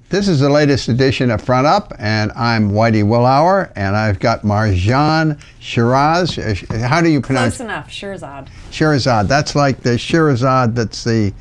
This is the latest edition of Front Up, and I'm Whitey Willauer, and I've got Marjan Shiraz. How do you pronounce? Close enough, Shirzad. Shirzad. That's like the Shirzad. That's the.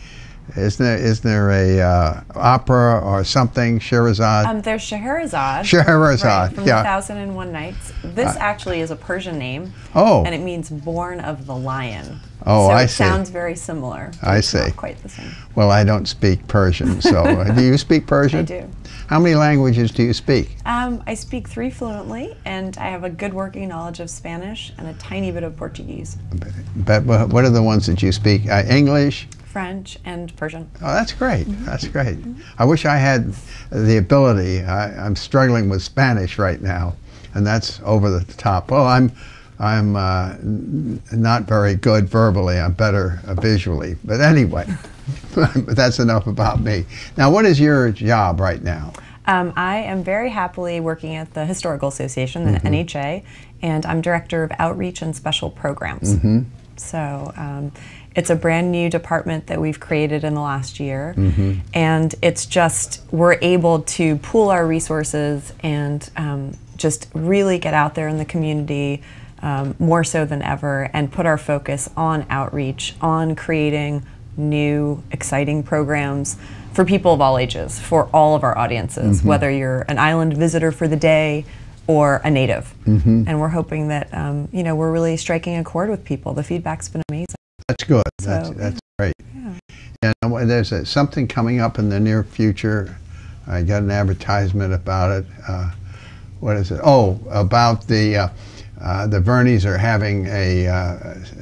Isn't there a opera or something? Shirzad. There's Shirzad. Shirzad. Right, from yeah. 1001 Nights. This actually is a Persian name. Oh. And it means born of the lion. Oh, so I it see. Sounds very similar. I it's see. Not quite the same. Well, I don't speak Persian, so do you speak Persian? I do. How many languages do you speak? I speak 3 fluently, and I have a good working knowledge of Spanish and a tiny bit of Portuguese. But what are the ones that you speak? English? French and Persian. Oh, that's great. That's great. I wish I had the ability. I'm struggling with Spanish right now, and that's over the top. Well, I'm not very good verbally. I'm better visually. But anyway, that's enough about me. Now, what is your job right now? I am very happily working at the Historical Association, the NHA, and I'm Director of Outreach and Special Programs. So it's a brand new department that we've created in the last year, and it's just, we're able to pool our resources and just really get out there in the community more so than ever and put our focus on outreach, on creating new, exciting programs for people of all ages, for all of our audiences, whether you're an island visitor for the day or a native. And we're hoping that, you know, we're really striking a chord with people. The feedback's been amazing. That's good. So, that's great. Yeah. And there's something coming up in the near future. I got an advertisement about it. What is it? Oh, about the Vernies are having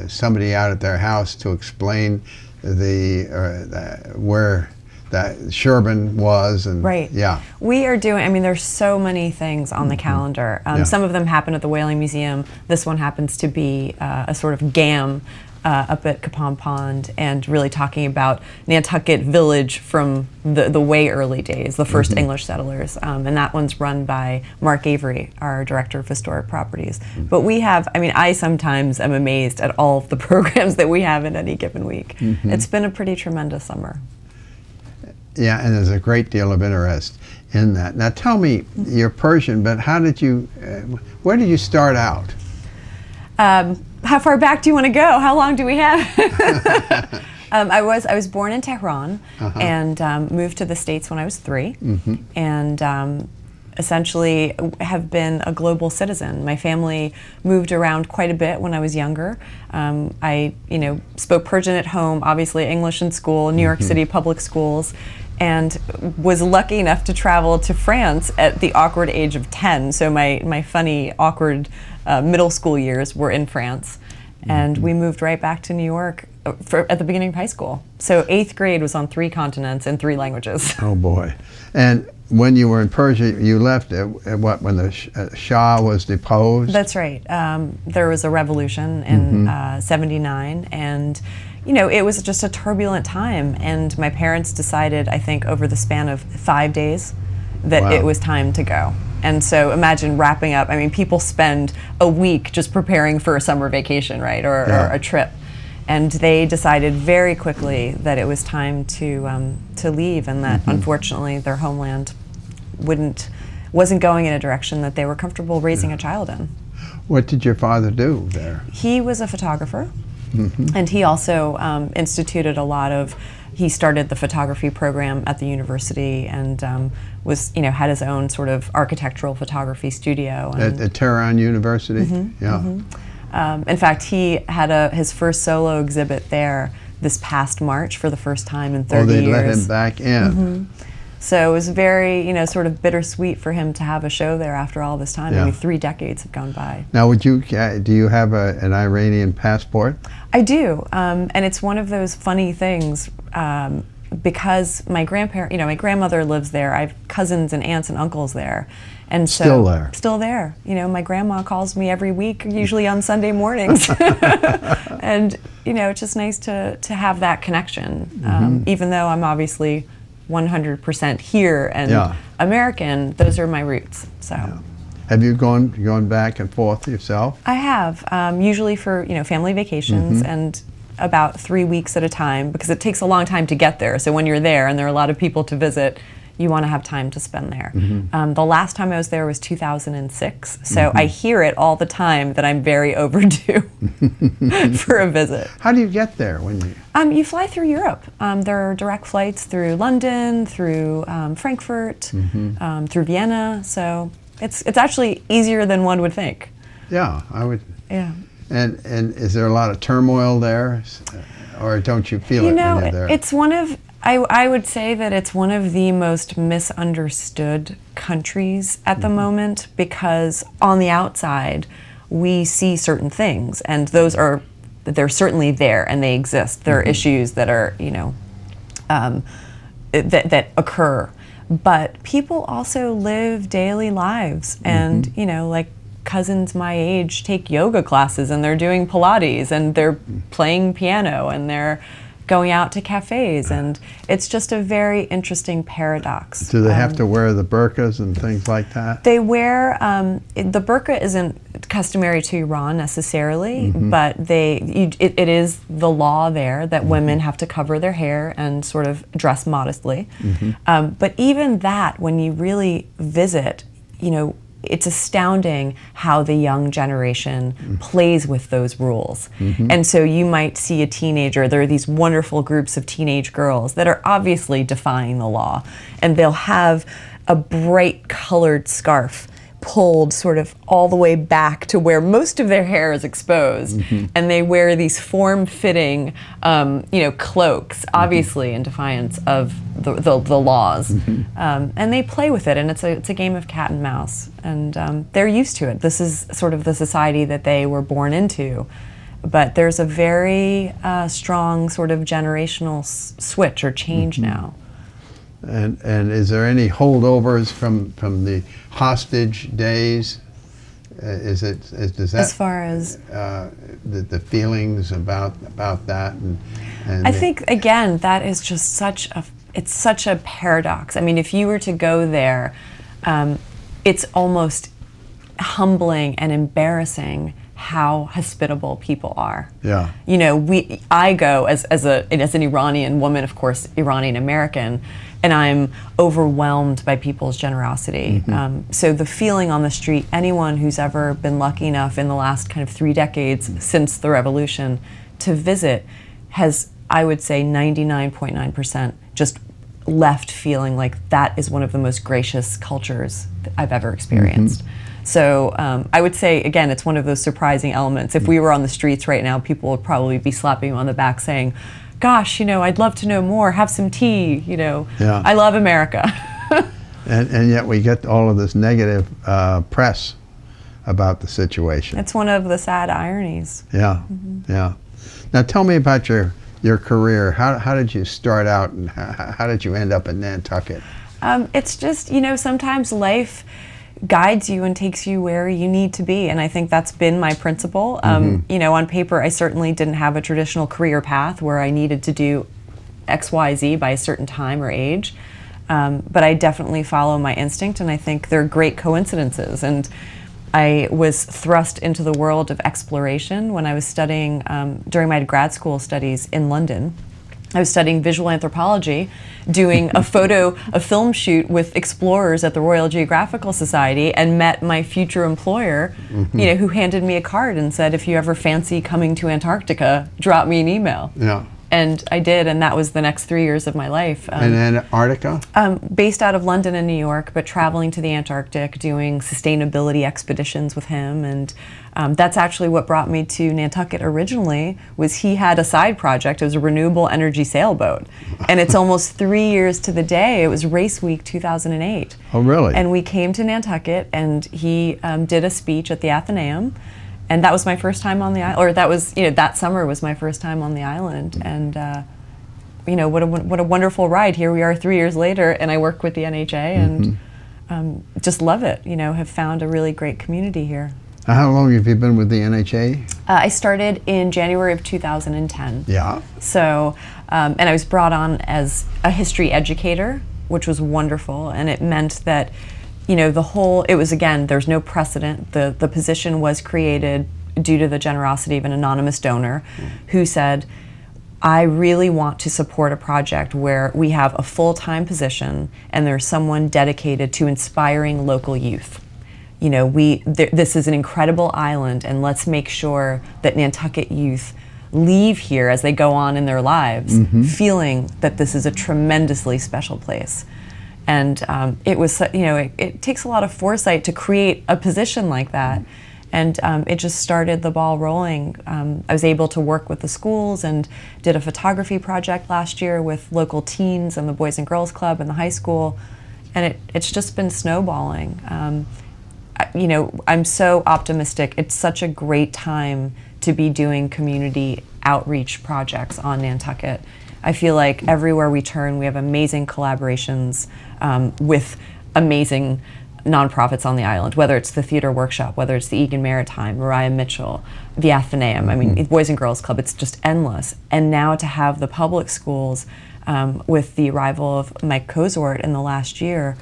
somebody out at their house to explain where that Sherbin was, and yeah, we are doing. I mean, there's so many things on the calendar. Some of them happen at the Whaling Museum. This one happens to be a sort of GAM up at Capon Pond, and really talking about Nantucket Village from the way early days, the first English settlers, and that one's run by Mark Avery, our Director of Historic Properties. But we have, I mean, I sometimes am amazed at all of the programs that we have in any given week. It's been a pretty tremendous summer. Yeah, and there's a great deal of interest in that. Now tell me, you're Persian, but how did you, where did you start out? How far back do you want to go? How long do we have? I was born in Tehran and moved to the States when I was 3, and essentially have been a global citizen. My family moved around quite a bit when I was younger. I, spoke Persian at home, obviously English in school, New York City public schools, and was lucky enough to travel to France at the awkward age of 10. So my funny, awkward middle school years were in France. And we moved right back to New York at the beginning of high school. So 8th grade was on 3 continents and 3 languages. Oh boy. And when you were in Persia, you left when the Shah was deposed? That's right. There was a revolution in 79, and it was just a turbulent time, and my parents decided, I think over the span of 5 days, that it was time to go. And so imagine wrapping up, I mean, people spend a week just preparing for a summer vacation, right, or a trip. And they decided very quickly that it was time to leave, and that unfortunately their homeland wasn't going in a direction that they were comfortable raising a child in. What did your father do there? He was a photographer, and he also instituted a lot of, he started the photography program at the university, and had his own sort of architectural photography studio. At Tehran University? In fact, he had his first solo exhibit there this past March for the first time in 30 years. Oh, they let him back in. So it was very, sort of bittersweet for him to have a show there after all this time. I mean, 3 decades have gone by. Now, do you have an Iranian passport? I do, and it's one of those funny things because my grandmother lives there. I have cousins and aunts and uncles there, and so still there. My grandma calls me every week, usually on Sunday mornings, and it's just nice to have that connection, even though I'm obviously 100% here and American. Those are my roots. So, have you gone back and forth yourself? I have, usually for family vacations and about 3 weeks at a time, because it takes a long time to get there. So when you're there and there are a lot of people to visit, you want to have time to spend there. The last time I was there was 2006, so I hear it all the time that I'm very overdue for a visit. How do you get there when you? You fly through Europe. There are direct flights through London, through Frankfurt, through Vienna. So it's actually easier than one would think. Yeah, I would. Yeah. And is there a lot of turmoil there, or don't you feel it when you're there? It's one of, I would say that it's one of the most misunderstood countries at the moment, because on the outside we see certain things, and they're certainly there and they exist. There are issues that are, that occur, but people also live daily lives, and like cousins my age take yoga classes, and they're doing Pilates, and they're playing piano, and they're going out to cafes, and it's just a very interesting paradox. Do they have to wear the burkas and things like that? They wear, the burqa isn't customary to Iran necessarily, but it is the law there that women have to cover their hair and sort of dress modestly. But even that, when you really visit, it's astounding how the young generation plays with those rules. And so you might see a teenager, there are these wonderful groups of teenage girls that are obviously defying the law, and they'll have a bright colored scarf pulled sort of all the way back to where most of their hair is exposed, and they wear these form-fitting, cloaks, obviously in defiance of the laws, and they play with it, and it's a game of cat and mouse, and they're used to it. This is sort of the society that they were born into, but there's a very strong sort of generational switch or change now. And is there any holdovers from the hostage days? Does that, as far as the feelings about that? And I think again that is just such a paradox. I mean, if you were to go there, it's almost humbling and embarrassing how hospitable people are. Yeah. I go as an Iranian woman, of course, Iranian American, and I'm overwhelmed by people's generosity. So the feeling on the street, anyone who's ever been lucky enough in the last kind of 3 decades since the revolution to visit has, I would say, 99.9% just left feeling like that is one of the most gracious cultures that I've ever experienced. So I would say, again, it's one of those surprising elements. If we were on the streets right now, people would probably be slapping you on the back saying, gosh, I'd love to know more, have some tea, Yeah. I love America. and yet we get all of this negative press about the situation. It's one of the sad ironies. Yeah, yeah. Now tell me about your career. How did you start out, and how did you end up in Nantucket? It's just, sometimes life guides you and takes you where you need to be, and I think that's been my principle. On paper, I certainly didn't have a traditional career path where I needed to do X, Y, Z by a certain time or age, but I definitely follow my instinct, and I think they're great coincidences. And I was thrust into the world of exploration when I was studying during my grad school studies in London. I was studying visual anthropology, doing a film shoot with explorers at the Royal Geographical Society, and met my future employer, who handed me a card and said, if you ever fancy coming to Antarctica, drop me an email. Yeah. And I did, and that was the next 3 years of my life. In Antarctica? Based out of London and New York, but traveling to the Antarctic, doing sustainability expeditions with him, and that's actually what brought me to Nantucket originally. Was he had a side project. It was a renewable energy sailboat, and it's almost 3 years to the day. It was Race Week 2008. Oh, really? And we came to Nantucket, and he did a speech at the Athenaeum. And that was my first time on the island, or that was, that summer was my first time on the island. And, what a wonderful ride. Here we are 3 years later, and I work with the NHA, and just love it, have found a really great community here. How long have you been with the NHA? I started in January of 2010. Yeah. So, and I was brought on as a history educator, which was wonderful, and it meant that it was, again, there's no precedent. The position was created due to the generosity of an anonymous donor who said, I really want to support a project where we have a full-time position and there's someone dedicated to inspiring local youth. You know, this is an incredible island, and let's make sure that Nantucket youth leave here as they go on in their lives feeling that this is a tremendously special place. And it was, you know, it takes a lot of foresight to create a position like that. And it just started the ball rolling. I was able to work with the schools and did a photography project last year with local teens and the Boys and Girls Club and the high school. And it's just been snowballing. You know, I'm so optimistic. It's such a great time to be doing community outreach projects on Nantucket. I feel like everywhere we turn, we have amazing collaborations with amazing nonprofits on the island, whether it's the Theater Workshop, whether it's the Egan Maritime, Mariah Mitchell, the Athenaeum, I mean, Boys and Girls Club, it's just endless. And now to have the public schools with the arrival of Mike Cozort in the last year,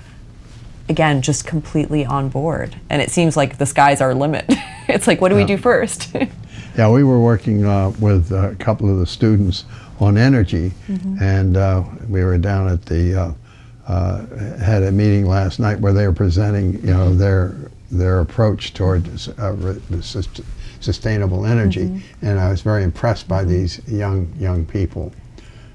again, just completely on board. And it seems like the sky's our limit. It's like, what do we do first? Yeah, we were working with a couple of the students on energy, and we were down at the, had a meeting last night where they were presenting, you know, their approach toward sustainable energy, and I was very impressed by these young people.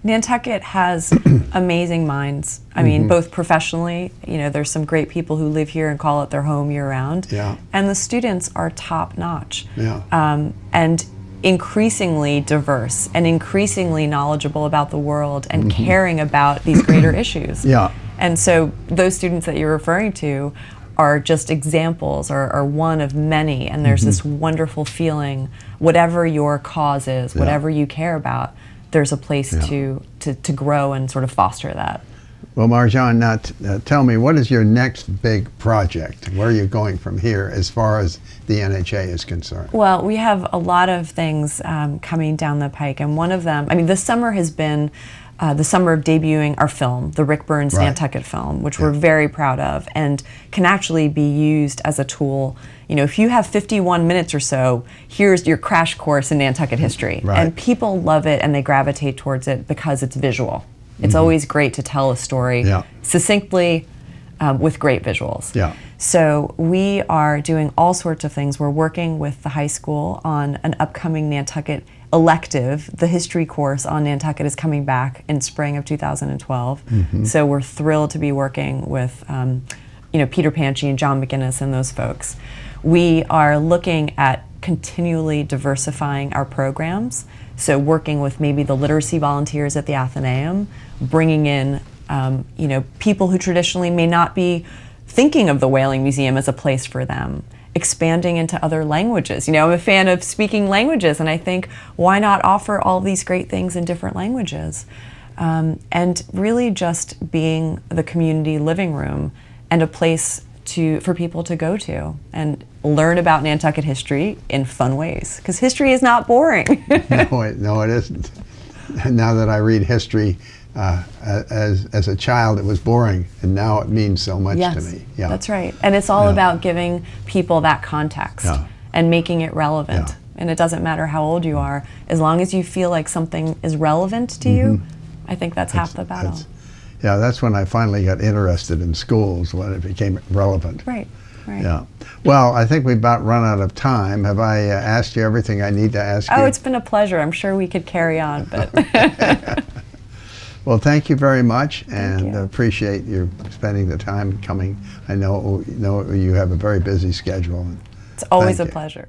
Nantucket has amazing minds. I mean, both professionally, you know, there's some great people who live here and call it their home year-round. Yeah. And the students are top-notch. Yeah. And increasingly diverse and increasingly knowledgeable about the world and caring about these greater issues. Yeah. And so those students that you're referring to are just examples, are one of many, and there's this wonderful feeling, whatever your cause is, whatever you care about, there's a place to grow and sort of foster that. Well, Marjan, now tell me, what is your next big project? Where are you going from here as far as the NHA is concerned? Well, we have a lot of things coming down the pike, and one of them, I mean, this summer has been the summer of debuting our film, the Rick Burns Nantucket film, which we're very proud of and can actually be used as a tool. You know, if you have 51 minutes or so, here's your crash course in Nantucket history. And people love it and they gravitate towards it because it's visual. It's always great to tell a story succinctly with great visuals. So we are doing all sorts of things. We're working with the high school on an upcoming Nantucket elective. The history course on Nantucket is coming back in spring of 2012. So we're thrilled to be working with you know, Peter Panchi and John McGinnis and those folks. We are looking at continually diversifying our programs. So working with maybe the literacy volunteers at the Athenaeum, bringing in you know, people who traditionally may not be thinking of the Whaling Museum as a place for them, expanding into other languages. You know, I'm a fan of speaking languages, and I think, why not offer all these great things in different languages? And really just being the community living room and a place for people to go to and learn about Nantucket history in fun ways. Because history is not boring. No, it isn't. Now that I read history, as a child, it was boring, and now it means so much to me. Yeah, that's right. And it's all about giving people that context and making it relevant. And it doesn't matter how old you are, as long as you feel like something is relevant to you. I think that's half the battle. Yeah, that's when I finally got interested in schools, when it became relevant. Right. Yeah. Well, I think we've about run out of time. Have I asked you everything I need to ask you? Oh, it's been a pleasure. I'm sure we could carry on, but. Well, thank you very much, and appreciate you spending the time coming. I know you have a very busy schedule. It's always a pleasure.